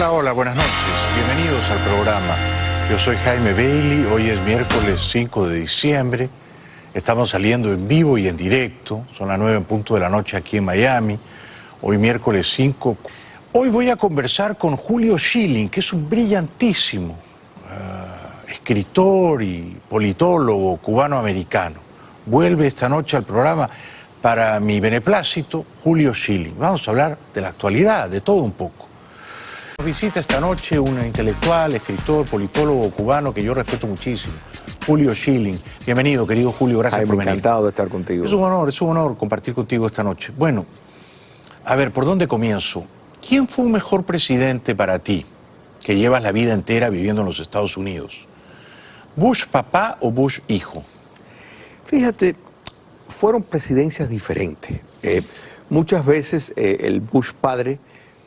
Hola, hola, buenas noches. Bienvenidos al programa. Yo soy Jaime Bailey. Hoy es miércoles 5 de diciembre. Estamos saliendo en vivo y en directo. Son las 9 en punto de la noche aquí en Miami. Hoy miércoles 5. Hoy voy a conversar con Julio Schilling, que es un brillantísimo escritor y politólogo cubano-americano. Vuelve esta noche al programa para mi beneplácito, Julio Schilling. Vamos a hablar de la actualidad, de todo un poco. Nos visita esta noche un intelectual, escritor, politólogo cubano que yo respeto muchísimo, Julio Schilling. Bienvenido, querido Julio, gracias por venir. Encantado de estar contigo. Es un honor compartir contigo esta noche. Bueno, a ver, ¿por dónde comienzo? ¿Quién fue un mejor presidente para ti, que llevas la vida entera viviendo en los Estados Unidos? ¿Bush papá o Bush hijo? Fíjate, fueron presidencias diferentes. Muchas veces el Bush padre,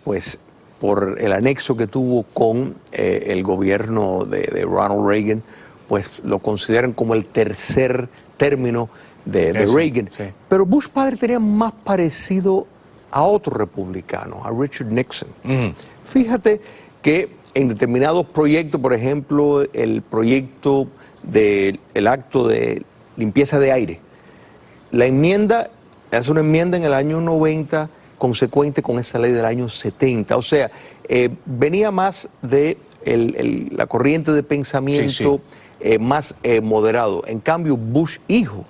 pues por el anexo que tuvo con el gobierno de Ronald Reagan, pues lo consideran como el tercer término de Reagan. Sí. Pero Bush padre tenía más parecido a otro republicano, a Richard Nixon. Fíjate que en determinados proyectos, por ejemplo, el proyecto del acto de limpieza de aire, la enmienda, hace una enmienda en el año 90 consecuente con esa ley del año 70. O sea, venía más de la corriente de pensamiento más moderado. En cambio, Bush hijo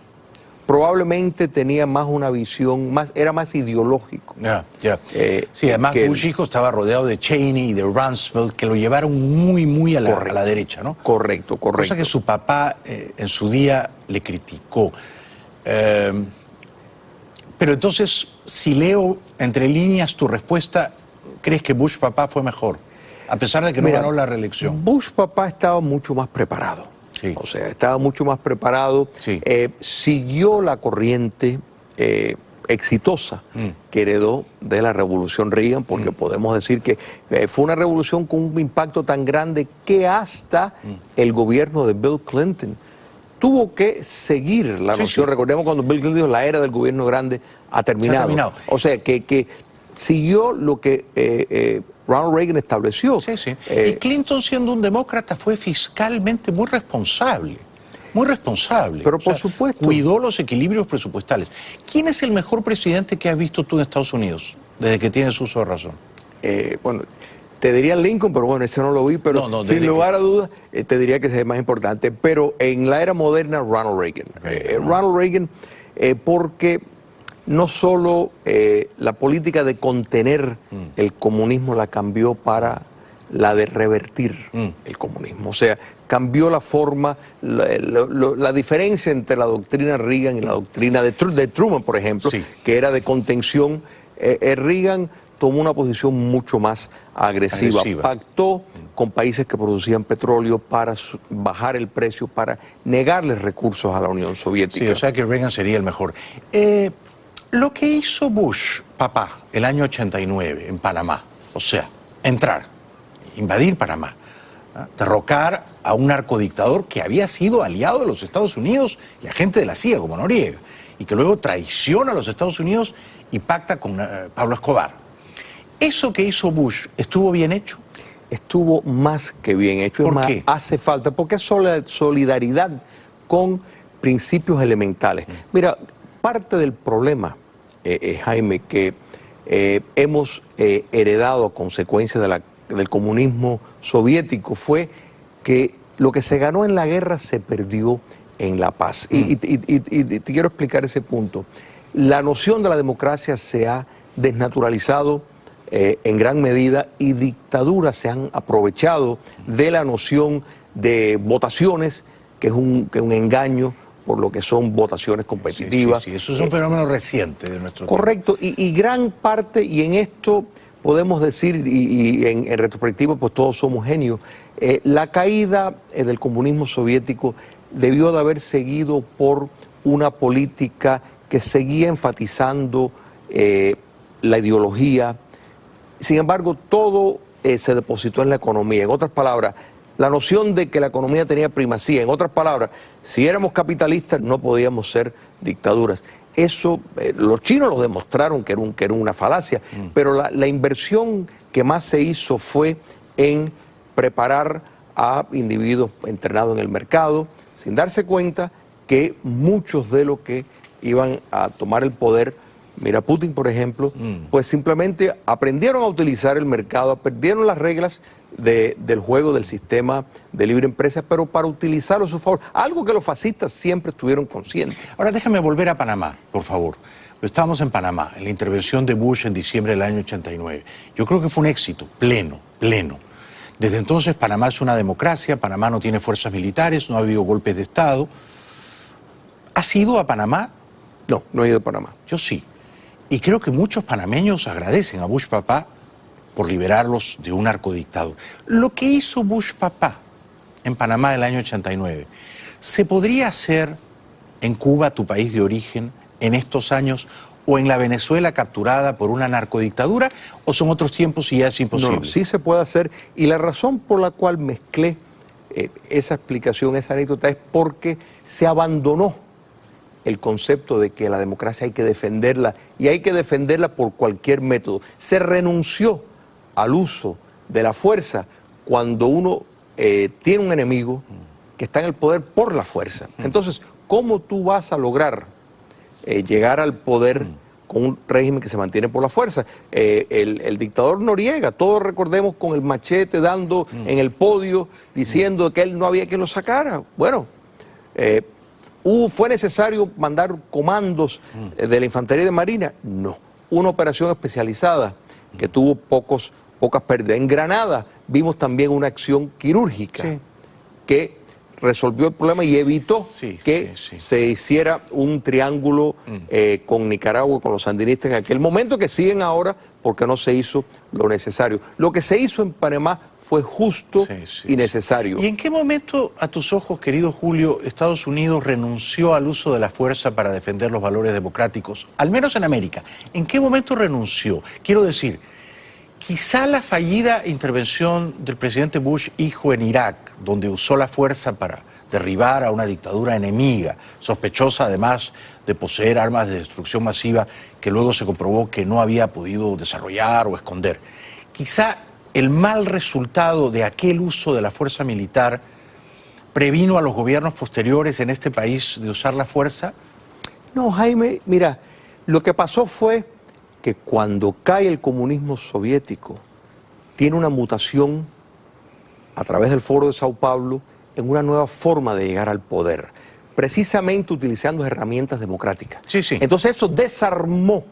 probablemente tenía más una visión, era más ideológico. Sí, además Bush hijo estaba rodeado de Cheney y de Rumsfeld, que lo llevaron muy a la derecha, ¿no? Correcto. Cosa que su papá en su día le criticó. Pero entonces, si leo entre líneas tu respuesta, ¿crees que Bush papá fue mejor? A pesar de que no ganó la reelección. Bush papá estaba mucho más preparado. Sí. O sea, estaba mucho más preparado. Sí. Siguió la corriente exitosa que heredó de la revolución Reagan, porque podemos decir que fue una revolución con un impacto tan grande que hasta el gobierno de Bill Clinton tuvo que seguir la noción. Recordemos cuando Bill Clinton dijo la era del gobierno grande ha terminado. O sea, que siguió lo que Ronald Reagan estableció. Y Clinton, siendo un demócrata, fue fiscalmente muy responsable. Muy responsable. Pero por supuesto. Cuidó los equilibrios presupuestales. ¿Quién es el mejor presidente que has visto tú en Estados Unidos desde que tienes uso de razón? Bueno, te diría Lincoln, pero bueno, ese no lo vi, pero sin lugar a dudas te diría que ese es más importante. Pero en la era moderna, Ronald Reagan. Ronald Reagan, porque no solo la política de contener el comunismo la cambió para la de revertir el comunismo. O sea, cambió la forma, la diferencia entre la doctrina Reagan y la doctrina de Truman, por ejemplo, que era de contención. Reagan tomó una posición mucho más agresiva. Pactó con países que producían petróleo para bajar el precio, para negarles recursos a la Unión Soviética. Sí, o sea que Reagan sería el mejor. Lo que hizo Bush, papá, el año 89 en Panamá, o sea, entrar, invadir Panamá, derrocar a un narcodictador que había sido aliado de los Estados Unidos y agente de la CIA, como Noriega, y que luego traiciona a los Estados Unidos y pacta con Pablo Escobar. ¿Eso que hizo Bush estuvo bien hecho? Estuvo más que bien hecho. ¿Por qué? Hace falta, porque es solidaridad con principios elementales. Mira, parte del problema, Jaime, que hemos heredado a consecuencia del comunismo soviético fue que lo que se ganó en la guerra se perdió en la paz. Y te quiero explicar ese punto. La noción de la democracia se ha desnaturalizado en gran medida y dictaduras se han aprovechado de la noción de votaciones, que es un engaño por lo que son votaciones competitivas. Eso es un fenómeno reciente de nuestro tiempo. Correcto, y gran parte, y en esto podemos decir, y en retrospectiva, pues todos somos genios, la caída del comunismo soviético debió de haber seguido por una política que seguía enfatizando la ideología. Sin embargo, todo se depositó en la economía. En otras palabras, la noción de que la economía tenía primacía. En otras palabras, si éramos capitalistas no podíamos ser dictaduras. Eso, los chinos lo demostraron que era una falacia, pero la inversión que más se hizo fue en preparar a individuos internados en el mercado, sin darse cuenta que muchos de los que iban a tomar el poder, mira Putin por ejemplo, pues simplemente aprendieron a utilizar el mercado, aprendieron las reglas del juego del sistema de libre empresa, pero para utilizarlo a su favor, algo que los fascistas siempre estuvieron conscientes. Ahora déjame volver a Panamá, por favor. Estábamos en Panamá, en la intervención de Bush en diciembre del año 89. Yo creo que fue un éxito, pleno. Desde entonces Panamá es una democracia, Panamá no tiene fuerzas militares, no ha habido golpes de Estado. ¿Has ido a Panamá? No, no he ido a Panamá. Yo sí. Y creo que muchos panameños agradecen a Bush papá por liberarlos de un narcodictador. Lo que hizo Bush papá en Panamá del año 89, ¿se podría hacer en Cuba, tu país de origen, en estos años, o en la Venezuela capturada por una narcodictadura, o son otros tiempos y ya es imposible? No, sí se puede hacer, y la razón por la cual mezclé esa explicación, esa anécdota, es porque se abandonó el concepto de que la democracia hay que defenderla, y hay que defenderla por cualquier método. Se renunció al uso de la fuerza cuando uno tiene un enemigo que está en el poder por la fuerza. Entonces, ¿cómo tú vas a lograr llegar al poder con un régimen que se mantiene por la fuerza? El dictador Noriega, todos recordemos con el machete dando en el podio, diciendo que él no había quien lo sacara. Bueno, ¿fue necesario mandar comandos de la Infantería de Marina? No. Una operación especializada que tuvo pocas pérdidas. En Granada vimos también una acción quirúrgica que resolvió el problema y evitó que se hiciera un triángulo con Nicaragua, con los sandinistas en aquel momento, que siguen ahora porque no se hizo lo necesario. Lo que se hizo en Panamá fue justo y necesario. ¿Y en qué momento, a tus ojos, querido Julio, Estados Unidos renunció al uso de la fuerza para defender los valores democráticos, al menos en América? ¿En qué momento renunció? Quiero decir, quizá la fallida intervención del presidente Bush hijo en Irak, donde usó la fuerza para derribar a una dictadura enemiga, sospechosa además de poseer armas de destrucción masiva que luego se comprobó que no había podido desarrollar o esconder. Quizá el mal resultado de aquel uso de la fuerza militar previno a los gobiernos posteriores en este país de usar la fuerza. No, Jaime, mira, lo que pasó fue que cuando cae el comunismo soviético, tiene una mutación a través del Foro de Sao Paulo en una nueva forma de llegar al poder, precisamente utilizando herramientas democráticas. Entonces eso desarmó,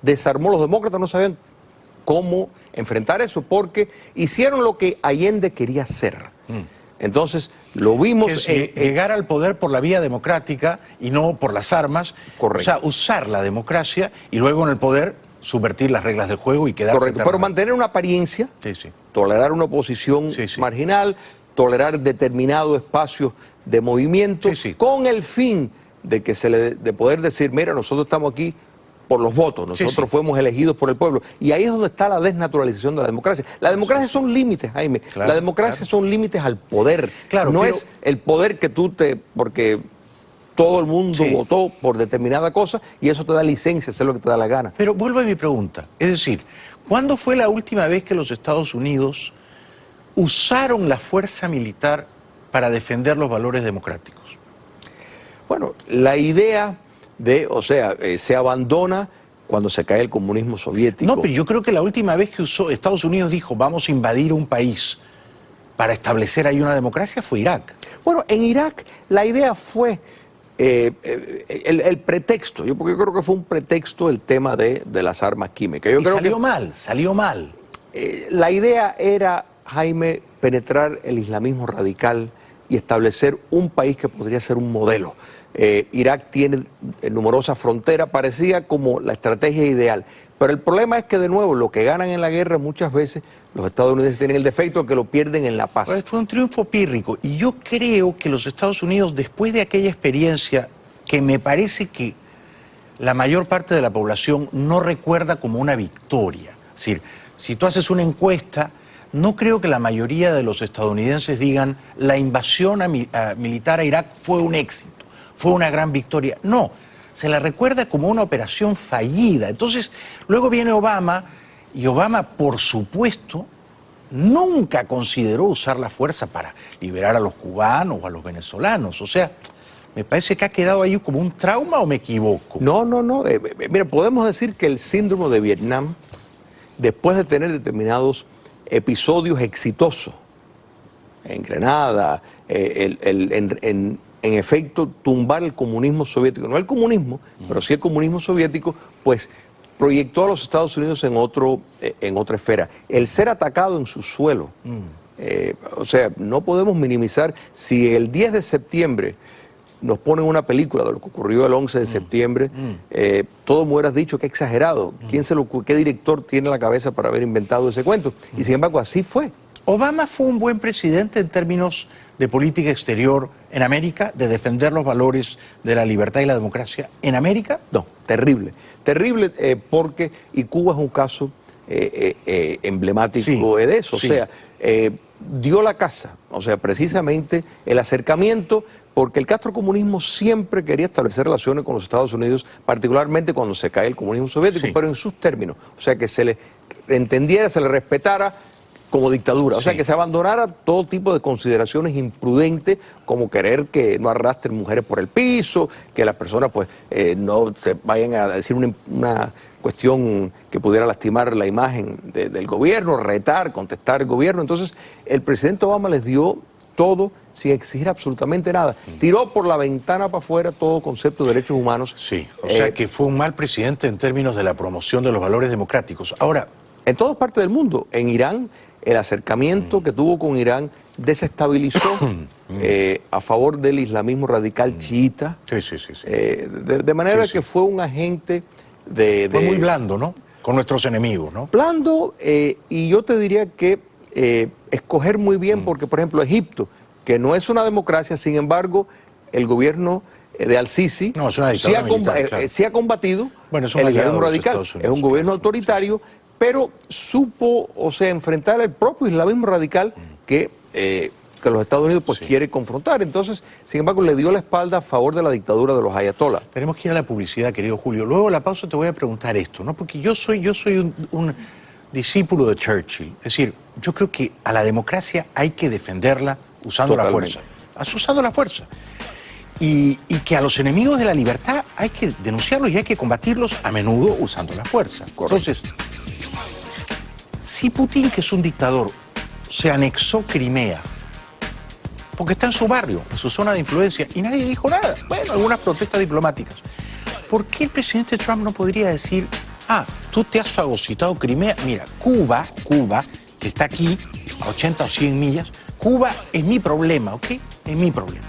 los demócratas no sabían cómo enfrentar eso, porque hicieron lo que Allende quería hacer. Entonces, lo vimos llegar al poder por la vía democrática y no por las armas. Correcto. O sea, usar la democracia y luego en el poder subvertir las reglas del juego y quedarse... Correcto, pero mantener una apariencia, tolerar una oposición marginal, tolerar determinados espacios de movimiento, con el fin de que de poder decir, mira, nosotros estamos aquí por los votos, nosotros fuimos elegidos por el pueblo. Y ahí es donde está la desnaturalización de la democracia. La democracia son límites, Jaime. La democracia son límites al poder. No es el poder que porque todo el mundo votó por determinada cosa y eso te da licencia a hacer lo que te da la gana. Pero vuelvo a mi pregunta. Es decir, ¿cuándo fue la última vez que los Estados Unidos usaron la fuerza militar para defender los valores democráticos? Bueno, la idea se abandona cuando se cae el comunismo soviético. No, pero yo creo que la última vez que Estados Unidos dijo vamos a invadir un país para establecer ahí una democracia fue Irak. Bueno, en Irak la idea fue el pretexto, porque yo creo que fue un pretexto el tema de las armas químicas. Salió mal. La idea era, Jaime, penetrar el islamismo radical y establecer un país que podría ser un modelo. Irak tiene numerosas fronteras, parecía como la estrategia ideal. Pero el problema es que, de nuevo, lo que ganan en la guerra muchas veces los estadounidenses tienen el defecto de que lo pierden en la paz. Pues fue un triunfo pírrico. Y yo creo que los Estados Unidos, después de aquella experiencia, que me parece que la mayor parte de la población no recuerda como una victoria. Es decir, si tú haces una encuesta, no creo que la mayoría de los estadounidenses digan la invasión militar a Irak fue un éxito, fue una gran victoria. No, se la recuerda como una operación fallida. Entonces, luego viene Obama Y Obama, por supuesto, nunca consideró usar la fuerza para liberar a los cubanos o a los venezolanos. O sea, me parece que ha quedado ahí como un trauma, ¿o me equivoco? No. Mira, podemos decir que el síndrome de Vietnam, después de tener determinados episodios exitosos en Grenada, en efecto tumbar el comunismo soviético, no el comunismo, pero sí el comunismo soviético, pues proyectó a los Estados Unidos en otra esfera. El ser atacado en su suelo, o sea, no podemos minimizar. Si el 10 de septiembre nos ponen una película de lo que ocurrió el 11 de septiembre, todo me hubieras dicho que exagerado. ¿Qué director tiene la cabeza para haber inventado ese cuento? Y sin embargo, así fue. ¿Obama fue un buen presidente en términos de política exterior en América, de defender los valores de la libertad y la democracia en América? No, terrible. Terrible porque, y Cuba es un caso emblemático de eso, o sea, dio la casa, o sea, precisamente el acercamiento, porque el castrocomunismo siempre quería establecer relaciones con los Estados Unidos, particularmente cuando se cae el comunismo soviético, pero en sus términos, o sea, que se le entendiera, se le respetara como dictadura, o sea, que se abandonara todo tipo de consideraciones imprudentes, como querer que no arrastren mujeres por el piso, que las personas pues no se vayan a decir una cuestión que pudiera lastimar la imagen del gobierno, retar, contestar el gobierno. Entonces, el presidente Obama les dio todo sin exigir absolutamente nada. Tiró por la ventana para afuera todo concepto de derechos humanos. Sí, o sea que fue un mal presidente en términos de la promoción de los valores democráticos. Ahora, en todas partes del mundo, en Irán, el acercamiento que tuvo con Irán desestabilizó a favor del islamismo radical chiita. De manera que fue un agente fue muy blando, ¿no? Con nuestros enemigos, ¿no? Blando, y yo te diría que escoger muy bien, porque por ejemplo Egipto, que no es una democracia, sin embargo, el gobierno de Al-Sisi sí ha combatido el islamismo radical. Es un gobierno autoritario, pero supo, o sea, enfrentar el propio islamismo radical que los Estados Unidos pues quiere confrontar. Entonces, sin embargo, le dio la espalda a favor de la dictadura de los ayatolás. Tenemos que ir a la publicidad, querido Julio. Luego de la pausa te voy a preguntar esto, ¿no? Porque yo soy un discípulo de Churchill. Es decir, yo creo que a la democracia hay que defenderla usando la fuerza. Usando la fuerza. Y que a los enemigos de la libertad hay que denunciarlos y hay que combatirlos a menudo usando la fuerza. Entonces, si Putin, que es un dictador, se anexó Crimea, porque está en su barrio, en su zona de influencia, y nadie dijo nada, bueno, algunas protestas diplomáticas, ¿por qué el presidente Trump no podría decir, tú te has fagocitado Crimea? Mira, Cuba, que está aquí, a 80 o 100 millas, Cuba es mi problema, ¿ok? Es mi problema.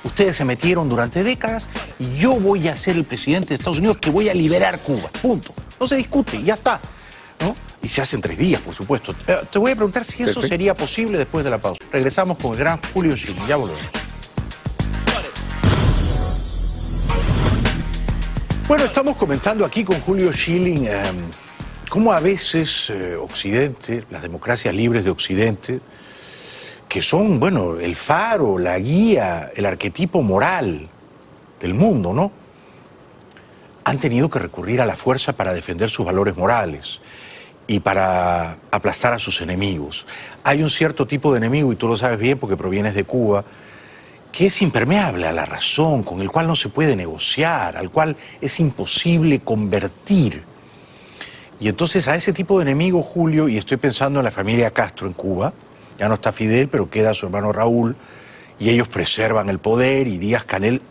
Ustedes se metieron durante décadas y yo voy a ser el presidente de Estados Unidos que voy a liberar Cuba, punto. No se discute, ya está, ¿no? Y se hace en 3 días, por supuesto. Te voy a preguntar si eso sería posible después de la pausa. Regresamos con el gran Julio Schilling. Ya volvemos. Bueno, estamos comentando aquí con Julio Schilling cómo a veces Occidente, las democracias libres de Occidente, que son, bueno, el faro, la guía, el arquetipo moral del mundo, ¿no? Han tenido que recurrir a la fuerza para defender sus valores morales y para aplastar a sus enemigos. Hay un cierto tipo de enemigo, y tú lo sabes bien porque provienes de Cuba, que es impermeable a la razón, con el cual no se puede negociar, al cual es imposible convertir. Y entonces a ese tipo de enemigo, Julio, y estoy pensando en la familia Castro en Cuba, ya no está Fidel, pero queda su hermano Raúl, y ellos preservan el poder, y Díaz-Canel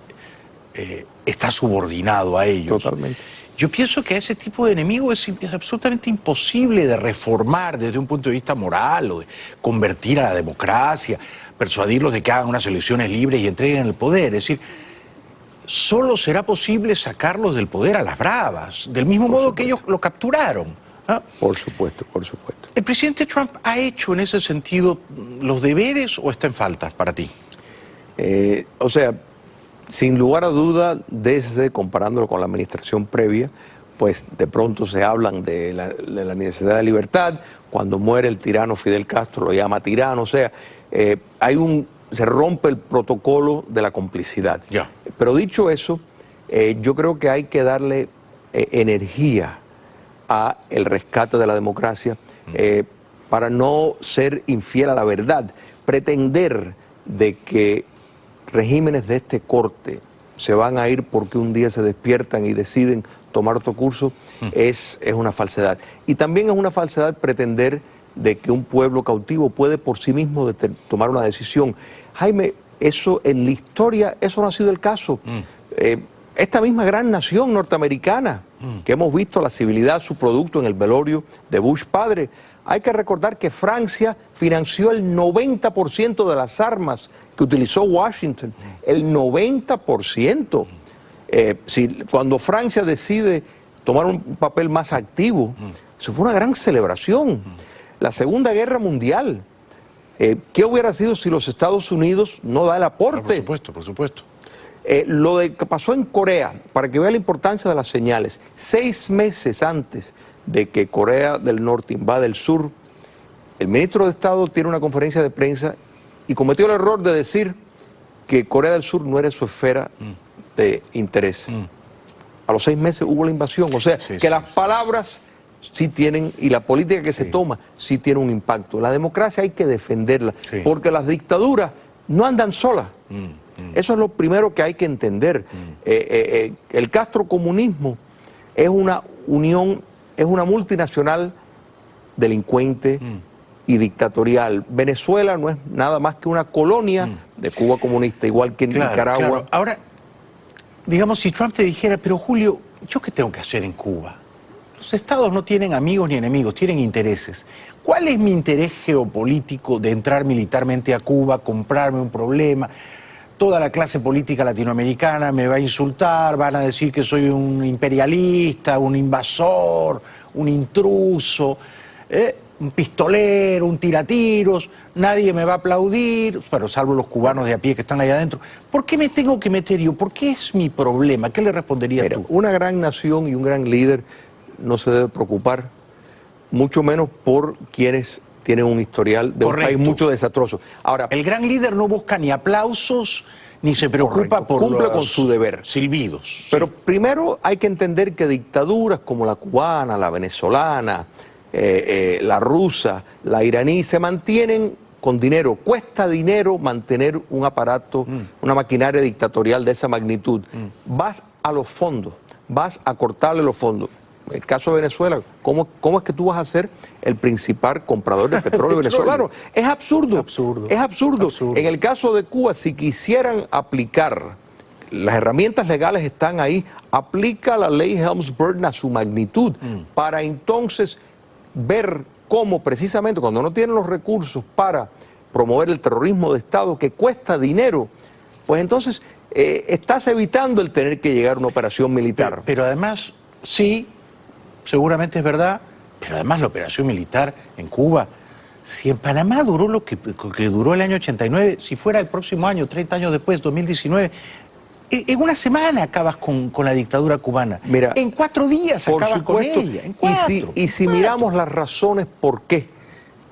está subordinado a ellos. Totalmente. Yo pienso que a ese tipo de enemigo es absolutamente imposible de reformar desde un punto de vista moral o de convertir a la democracia, persuadirlos de que hagan unas elecciones libres y entreguen el poder. Es decir, solo será posible sacarlos del poder a las bravas, del mismo modo que ellos lo capturaron. Por supuesto, por supuesto. ¿El presidente Trump ha hecho en ese sentido los deberes o está en falta para ti? O sea, sin lugar a duda, desde comparándolo con la administración previa, pues de pronto se hablan de la necesidad de libertad. Cuando muere el tirano Fidel Castro lo llama tirano. O sea, se rompe el protocolo de la complicidad. Pero dicho eso, yo creo que hay que darle energía a el rescate de la democracia, para no ser infiel a la verdad. Pretender de que regímenes de este corte se van a ir porque un día se despiertan y deciden tomar otro curso es una falsedad. Y también es una falsedad pretender de que un pueblo cautivo puede por sí mismo tomar una decisión. Jaime, eso en la historia, eso no ha sido el caso. Esta misma gran nación norteamericana, que hemos visto la civilidad, su producto en el velorio de Bush padre, hay que recordar que Francia financió el 90% de las armas que utilizó Washington. El 90%. Cuando Francia decide tomar un papel más activo, eso fue una gran celebración. La Segunda Guerra Mundial, ¿qué hubiera sido si los Estados Unidos no da el aporte? Por supuesto, por supuesto. Lo que pasó en Corea, para que vea la importancia de las señales, 6 meses antes de que Corea del Norte invade el sur, el ministro de Estado tiene una conferencia de prensa y cometió el error de decir que Corea del Sur no era su esfera de interés. A los 6 meses hubo la invasión, o sea, las palabras sí tienen, y la política que se toma sí tiene un impacto. La democracia hay que defenderla, porque las dictaduras no andan solas. Eso es lo primero que hay que entender. El castrocomunismo es una unión, es una multinacional delincuente y dictatorial. Venezuela no es nada más que una colonia de Cuba comunista, igual que en Nicaragua. Claro. Ahora, digamos, si Trump te dijera, pero Julio, ¿yo qué tengo que hacer en Cuba? Los estados no tienen amigos ni enemigos, tienen intereses. ¿Cuál es mi interés geopolítico de entrar militarmente a Cuba, comprarme un problema? Toda la clase política latinoamericana me va a insultar, van a decir que soy un imperialista, un invasor, un intruso, un pistolero, un tiratiros, nadie me va a aplaudir, pero salvo los cubanos de a pie que están allá adentro. ¿Por qué me tengo que meter yo? ¿Por qué es mi problema? ¿Qué le responderías tú? Una gran nación y un gran líder no se debe preocupar, mucho menos por quienes tienen un historial de un país mucho desastroso. Ahora, el gran líder no busca ni aplausos, ni se preocupa por cumple con su deber. Silbidos. Pero primero hay que entender que dictaduras como la cubana, la venezolana, la rusa, la iraní, se mantienen con dinero. Cuesta dinero mantener un aparato, una maquinaria dictatorial de esa magnitud. Vas a los fondos, vas a cortarle los fondos. En el caso de Venezuela, ¿cómo es que tú vas a ser el principal comprador de petróleo venezolano? Es absurdo. Es absurdo. En el caso de Cuba, si quisieran aplicar, las herramientas legales están ahí, aplica la ley Helms-Burton a su magnitud, para entonces ver cómo precisamente cuando no tienen los recursos para promover el terrorismo de Estado que cuesta dinero, pues entonces estás evitando el tener que llegar a una operación militar. Pero además, sí, seguramente es verdad, pero además la operación militar en Cuba, si en Panamá duró lo que duró el año 89, si fuera el próximo año, 30 años después, 2019, en una semana acabas con la dictadura cubana. Mira, en 4 días acabas con ella. En 4. Y si miramos las razones por qué,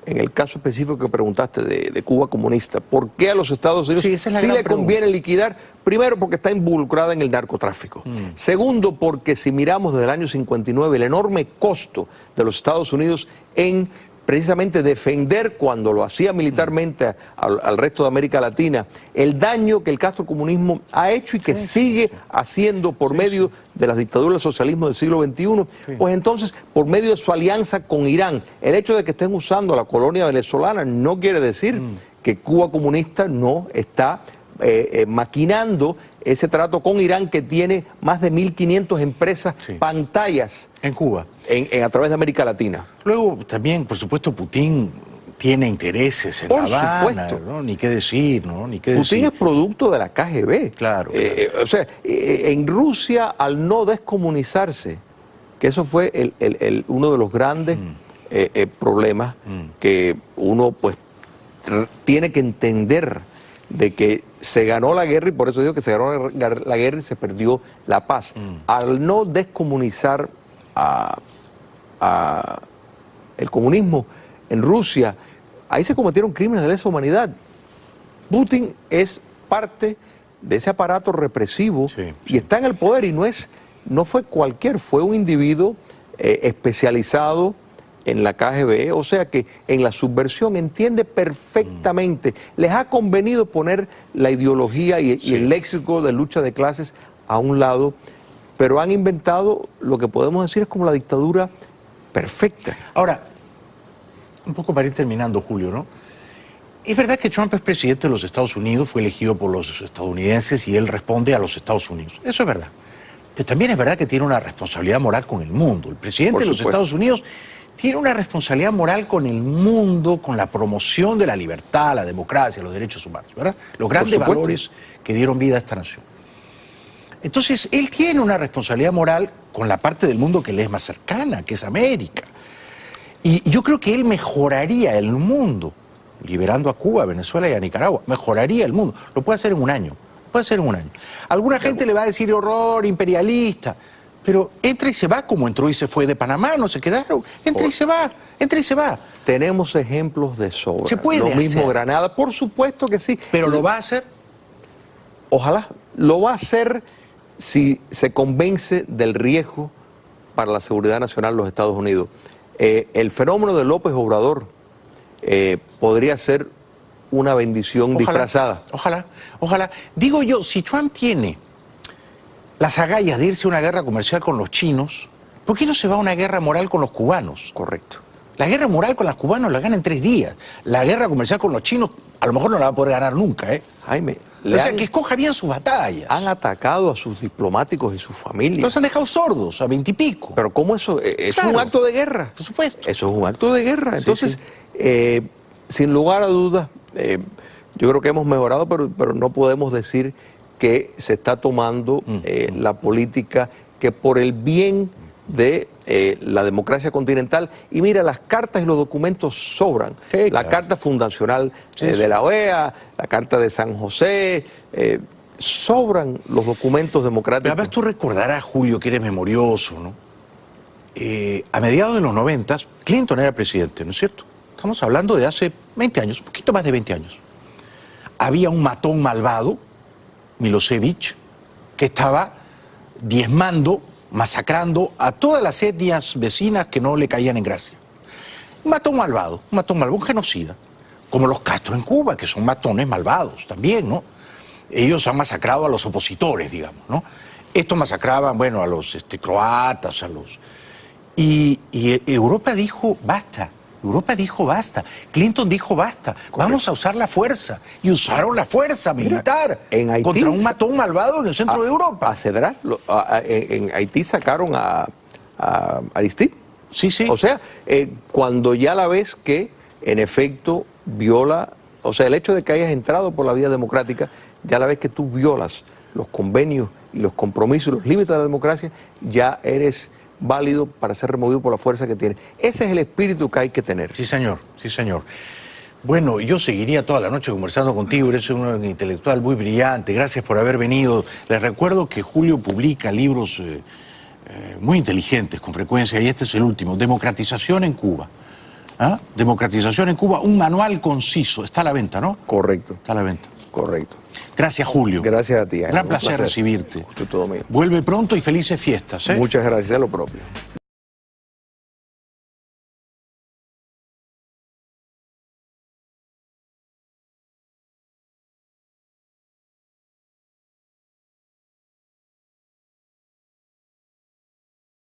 en el caso específico que preguntaste de Cuba comunista, ¿por qué a los Estados Unidos sí le conviene liquidar? Primero, porque está involucrada en el narcotráfico. Segundo, porque si miramos desde el año 59 el enorme costo de los Estados Unidos en precisamente defender, cuando lo hacía militarmente al resto de América Latina, el daño que el castrocomunismo ha hecho y que sigue haciendo por medio de las dictaduras del socialismo del siglo XXI, pues entonces, por medio de su alianza con Irán, el hecho de que estén usando la colonia venezolana no quiere decir que Cuba comunista no está maquinando ese trato con Irán, que tiene más de 1.500 empresas, pantallas en Cuba, a través de América Latina. Luego también, por supuesto, Putin tiene intereses en La Habana, ¿no? Ni qué decir, ¿no? Ni qué Putin es producto de la KGB. Claro. O sea, en Rusia, al no descomunizarse, que eso fue uno de los grandes problemas que uno pues tiene que entender, de que se ganó la guerra, y por eso digo que se ganó la guerra y se perdió la paz. Al no descomunizar el comunismo en Rusia, ahí se cometieron crímenes de lesa humanidad. Putin es parte de ese aparato represivo y está en el poder, y no fue cualquier, fue un individuo especializado en la KGB, o sea que en la subversión entiende perfectamente. Les ha convenido poner la ideología y el léxico de lucha de clases a un lado, pero han inventado lo que podemos decir es como la dictadura perfecta. Ahora, un poco para ir terminando, Julio, ¿no? Es verdad que Trump es presidente de los Estados Unidos, fue elegido por los estadounidenses y él responde a los Estados Unidos. Eso es verdad. Pero también es verdad que tiene una responsabilidad moral con el mundo. El presidente de los Estados Unidos tiene una responsabilidad moral con el mundo, con la promoción de la libertad, la democracia, los derechos humanos, ¿verdad? Los grandes valores que dieron vida a esta nación. Entonces, él tiene una responsabilidad moral con la parte del mundo que le es más cercana, que es América. Y yo creo que él mejoraría el mundo, liberando a Cuba, a Venezuela y a Nicaragua. Mejoraría el mundo. Lo puede hacer en un año. Puede hacer en un año. Alguna gente le va a decir horror, imperialista. Pero entra y se va, como entró y se fue de Panamá, no se quedaron. Entra y se va, entra y se va. Tenemos ejemplos de sobra. Se puede Lo mismo hacer. Granada, por supuesto que sí. ¿Pero lo va a hacer? Ojalá. Lo va a hacer si se convence del riesgo para la seguridad nacional de los Estados Unidos. El fenómeno de López Obrador podría ser una bendición disfrazada. Ojalá, ojalá. Digo yo, si Trump tiene las agallas de irse a una guerra comercial con los chinos, ¿por qué no se va a una guerra moral con los cubanos? Correcto. La guerra moral con los cubanos la gana en 3 días. La guerra comercial con los chinos a lo mejor no la va a poder ganar nunca, ¿eh? Jaime, O sea, que escoja bien sus batallas. han atacado a sus diplomáticos y sus familias. Los han dejado sordos a 20 y pico. Pero ¿cómo eso? ¿Es Claro. un acto de guerra? Por supuesto. Eso es un acto de guerra. Entonces, sí. sin lugar a dudas, yo creo que hemos mejorado, pero no podemos decir que se está tomando la política que por el bien de la democracia continental. Y mira, las cartas y los documentos sobran. Sí, la claro. carta fundacional de la OEA, la carta de San José, sobran los documentos democráticos. Pero además tú recordarás, Julio, que eres memorioso, ¿no? A mediados de los 90, Clinton era presidente, ¿no es cierto? Estamos hablando de hace 20 años, un poquito más de 20 años. Había un matón malvado, Milosevic, que estaba diezmando, masacrando a todas las etnias vecinas que no le caían en gracia. Un matón malvado, un genocida, como los Castro en Cuba, que son matones malvados también, ¿no? Ellos han masacrado a los opositores, digamos, ¿no? Estos masacraban, bueno, a los croatas, a los... Y Europa dijo, basta. Europa dijo basta, Clinton dijo basta, vamos a usar la fuerza. Y usaron la fuerza militar en Haití, contra un matón malvado en el centro de Europa. A Cedral, en Haití sacaron a Aristide. Sí, sí. O sea, cuando ya la ves que en efecto viola, o sea, el hecho de que hayas entrado por la vía democrática, ya la ves que tú violas los convenios y los compromisos y los límites de la democracia, ya eres válido para ser removido por la fuerza que tiene. Ese es el espíritu que hay que tener. Sí, señor, sí, señor. Bueno, yo seguiría toda la noche conversando contigo, eres un intelectual muy brillante, gracias por haber venido. Les recuerdo que Julio publica libros muy inteligentes con frecuencia, y este es el último, Democratización en Cuba. ¿Ah? Democratización en Cuba, un manual conciso, está a la venta, ¿no? Correcto. Está a la venta. Correcto. Gracias, Julio. Gracias a ti. Gran placer recibirte. Todo mío. Vuelve pronto y felices fiestas, ¿eh? Muchas gracias, a lo propio.